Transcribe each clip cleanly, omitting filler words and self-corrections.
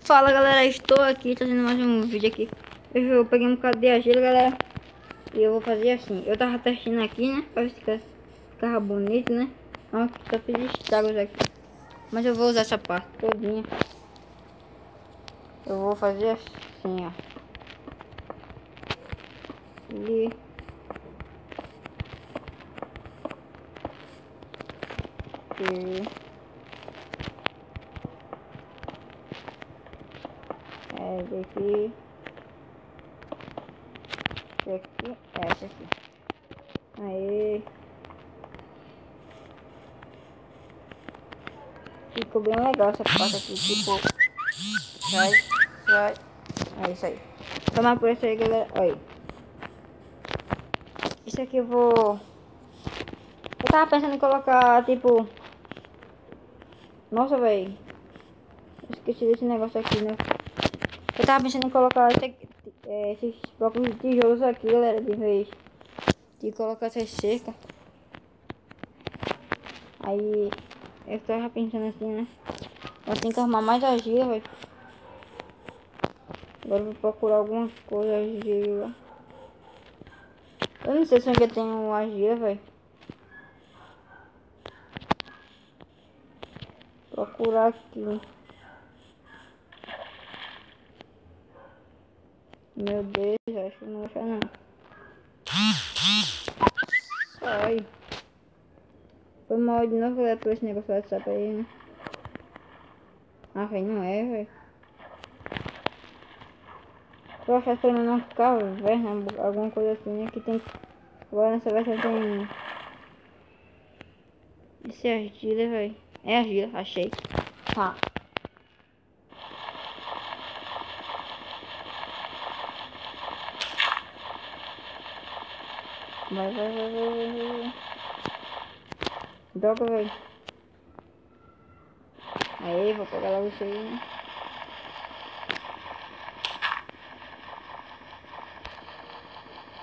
Fala galera, estou aqui trazendo mais um vídeo aqui. Eu peguei um bocado de argila, galera, e eu vou fazer assim. Eu tava testando aqui, né, pra ver se ficava bonito, né. Ó, só fiz estragos aqui, mas eu vou usar essa parte todinha. Eu vou fazer assim, ó. E daqui, essa aqui. Aí ficou bem legal essa parte aqui, tipo, vai. É isso aí. Tomar por isso aí, galera. Olha aí. Isso aqui eu tava pensando em colocar, tipo... Nossa, velho. Esqueci desse negócio aqui, né? Eu tava pensando em colocar esses blocos de tijolos aqui, galera, de vez de colocar essas cercas. Aí eu tava pensando assim, né? Eu tenho que arrumar mais argila, velho. Agora eu vou procurar alguma coisa argila. Eu não sei se eu ainda tenho argila, velho. Procurar aqui. Meu Deus, acho que não vou achar não. Sai. Foi mal de novo, galera, por esse negócio do WhatsApp aí, né? Ah, velho, não é, velho. Eu acho que pelo menos um caverna, alguma coisa assim, né? Que tem... Agora nessa versão tem... Esse é argila, velho. É argila, achei. Tá. Vai. Droga, velho. Aí, vou pegar logo isso aí, né?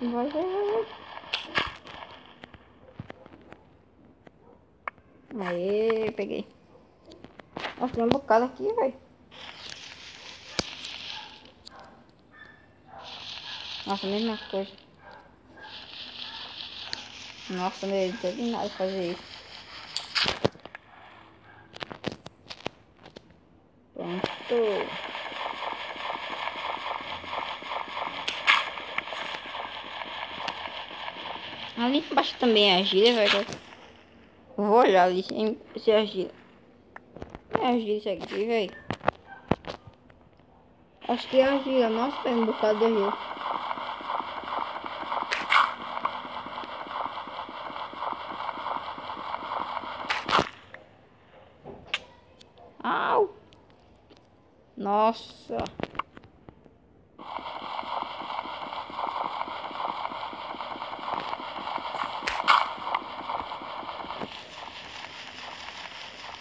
Vai. Aí, peguei. Nossa, tem um bocado aqui, velho. Nossa, mesma coisa. Nossa, meu Deus, de nada fazer isso. Pronto. Ali embaixo também é argila, velho. Vou olhar ali se é argila. É argila isso aqui, velho. Acho que é argila. Nossa, tem um bocado de argila. Au! Nossa.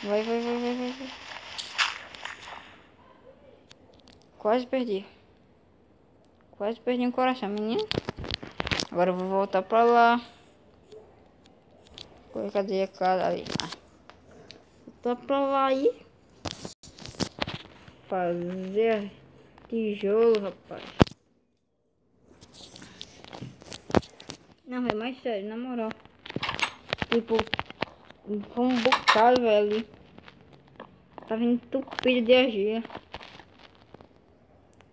Vai. Quase perdi. Quase perdi um coração, menino. Agora eu vou voltar pra lá. Cadê a casa ali? Voltar pra lá aí. Fazer tijolo, rapaz. Não, é mais sério, na moral. Tipo, foi um bocado, velho, ali. Tava entupido de argila.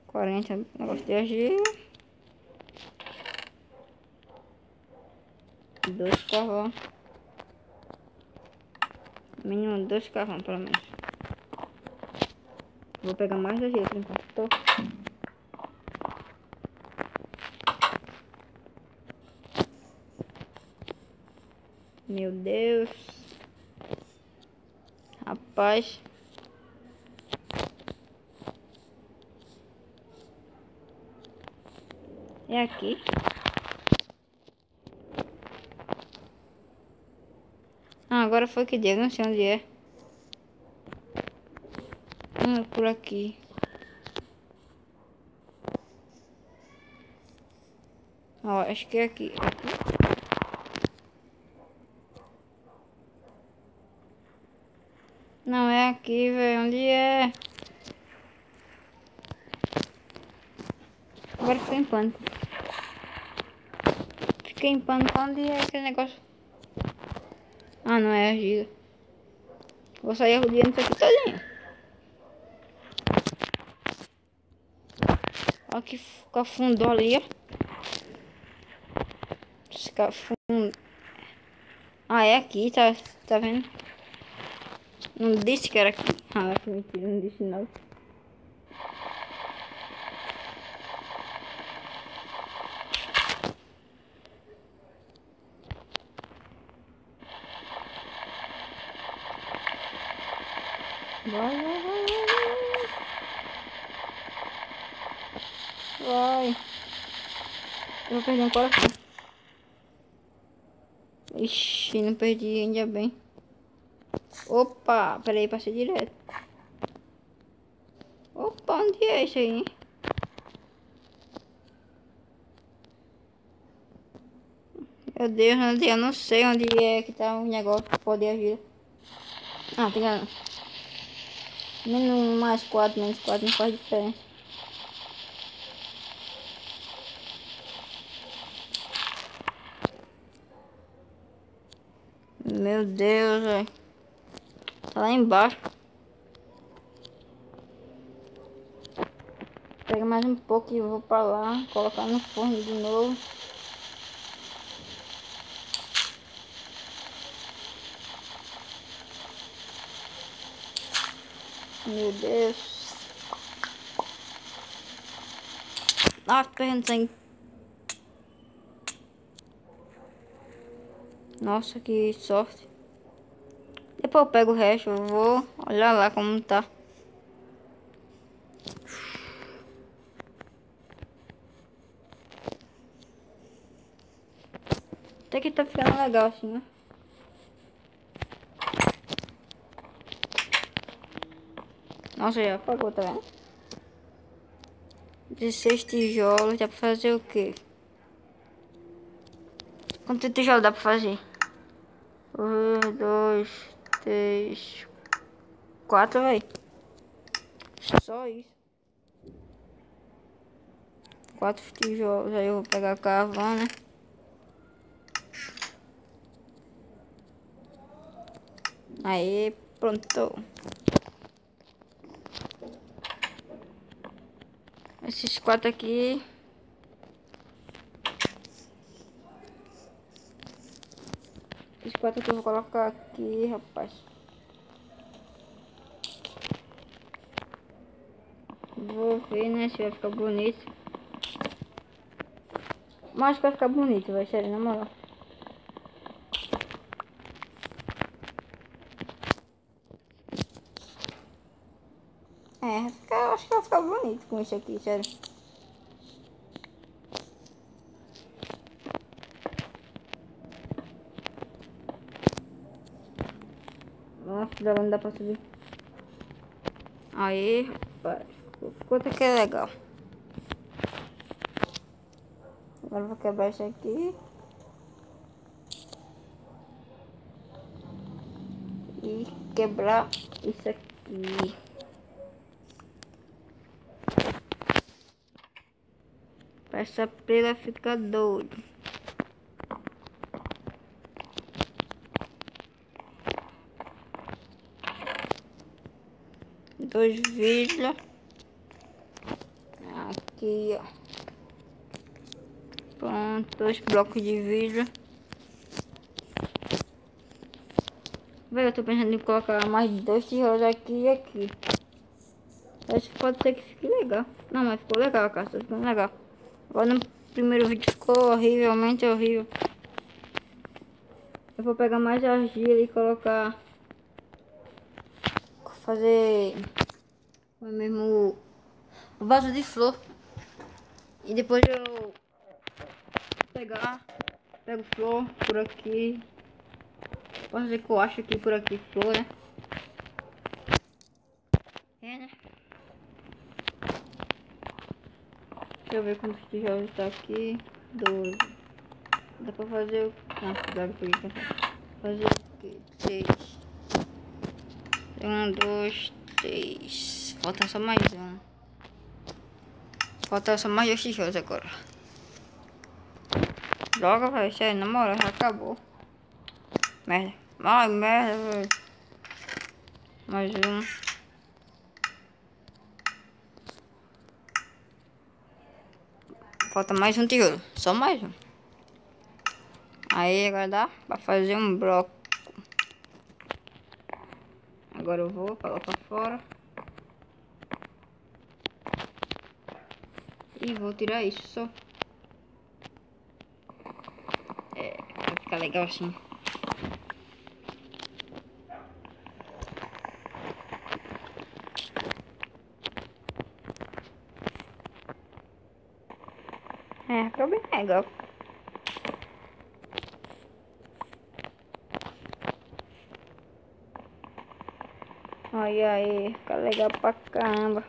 40 negócio de argila. 2 carvão. Mínimo 2 carvão, pelo menos. Vou pegar mais argila por enquanto. Meu Deus. Rapaz. É aqui. Ah, agora foi que deu, não sei onde é. É por aqui. Ó, acho que é aqui. Não é aqui, velho. Onde é? Agora fiquei em pânico. Fiquei em pânico. Onde é aquele negócio? Ah, não é argila. Vou sair rodeando isso aqui todinho. Olha que afundou ali, ó. Fundo. Ah, é aqui, tá vendo? Não disse que era aqui. Ah, que mentira, não disse não. Vai. Vai. Eu vou perder um coração. Ixi, não perdi, ainda bem. Opa, peraí, passei direto. Opa, onde é isso aí, hein? Meu Deus, onde eu não sei onde é que tá o negócio pra poder agir. Ah, tem menos mais 4, menos 4 não faz diferença. Meu Deus, velho. Tá lá embaixo. Pega mais um pouco e vou pra lá. Colocar no forno de novo. Meu Deus. Ah, perdendo sangue. Nossa, que sorte. Depois eu pego o resto. Eu vou olhar lá como tá. Até que tá ficando legal assim, né? Nossa, já apagou, tá vendo? 16 tijolos, dá pra fazer o quê? Quanto tijolo dá pra fazer? 1, 2, 3, 4, velho. Só isso. 4 tijolos, aí eu vou pegar a carvão, né? Aí, pronto. Esses 4 aqui. Esses 4 aqui eu vou colocar aqui, rapaz. Vou ver, né, se vai ficar bonito. Mas acho que vai ficar bonito, vai ser, na moral. Acho que vai ficar bonito com isso aqui, sério. Nossa, não dá pra subir. Aí, rapaz, ficou até que é legal. Agora eu vou quebrar isso aqui. E quebrar isso aqui. Pra essa prega ficar doido. Dois vidros. Aqui, ó. Pronto, 2 blocos de vidro. Velho, eu tô pensando em colocar mais 2 tijolos aqui e aqui. Acho que pode ser que fique legal. Não, mas ficou legal, cara. Tá ficando legal. Agora no primeiro vídeo ficou horrivelmente horrível. Eu vou pegar mais argila e colocar... Fazer... O mesmo... vaso de flor. E depois eu... Pego flor por aqui. Posso dizer que eu acho aqui por aqui flor, né? É, né? Deixa eu ver quantos tijolos tá aqui. 12. Dá pra fazer o... Ah, cuidado com isso. Fazer o quê? 3. 1, 2, 3. Falta só mais um. Falta só mais 2 tijolos agora. Droga, velho. Sério, na moral, já acabou. Merda. Ai, merda, velho. Mais um. Falta mais um tijolo. Só mais um. Aí agora dá pra fazer um bloco. Agora eu vou colocar fora. E vou tirar isso só. Vai ficar legal assim. Ficou bem legal. Olha aí, fica legal pra caramba.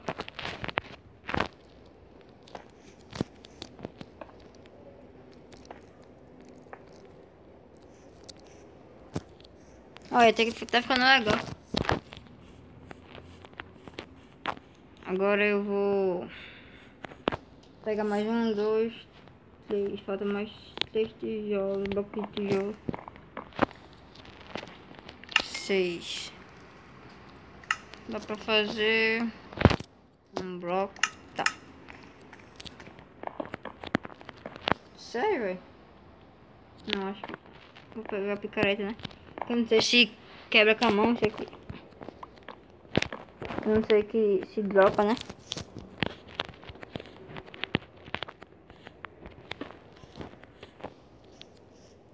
Olha, até que tá ficando legal. Agora eu vou pegar mais um, 2, 3. Falta mais 3 tijolos, bloco de tijolo. 6. Dá pra fazer um bloco. Tá. Sério, velho? Não, acho que vou pegar a picareta, né? Eu não sei se quebra com a mão, isso aqui. Eu não sei que se dropa, né?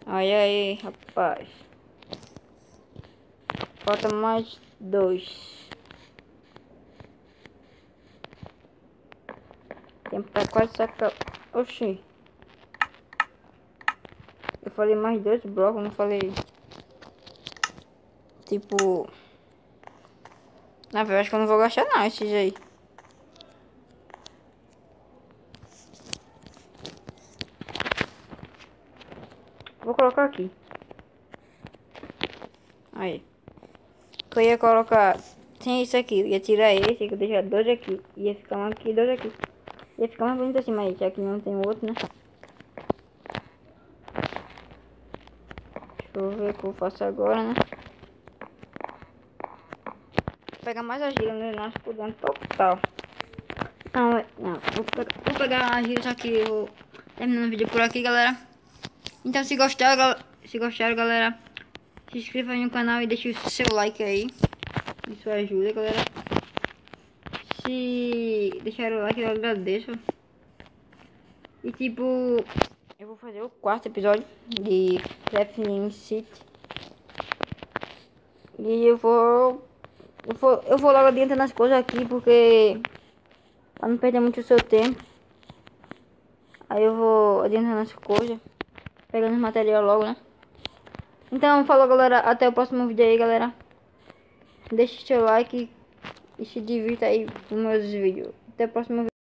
Olha aí, rapaz. Falta mais 2. O tempo tá quase sacando. Oxi. Eu falei mais 2 blocos, não falei. Tipo. Na verdade, acho que eu não vou gastar não esses aí. Vou colocar aqui. Aí. Eu ia colocar. Tem isso aqui. Eu ia tirar esse. Eu ia deixar 2 aqui. Ia ficar um aqui e 2 aqui. Ia ficar mais bonito assim, mas já que não tem outro, né? Deixa eu ver o que eu faço agora, né? Vou pegar mais argila no nosso podendo total. Não. Vou pegar a argila, só que eu vou terminando o vídeo por aqui, galera. Então, se gostaram, galera, se inscreva aí no canal e deixe o seu like aí. Isso ajuda, galera. Se deixar o like, eu agradeço. E tipo, eu vou fazer o 4º episódio de Crafting City. E eu vou logo adiantando as coisas aqui, porque pra não perder muito o seu tempo. Aí eu vou adiantando as coisas, pegando os material logo, né? Então, falou, galera. Até o próximo vídeo aí, galera. Deixe seu like e se divirta aí nos meus vídeos. Até o próximo vídeo.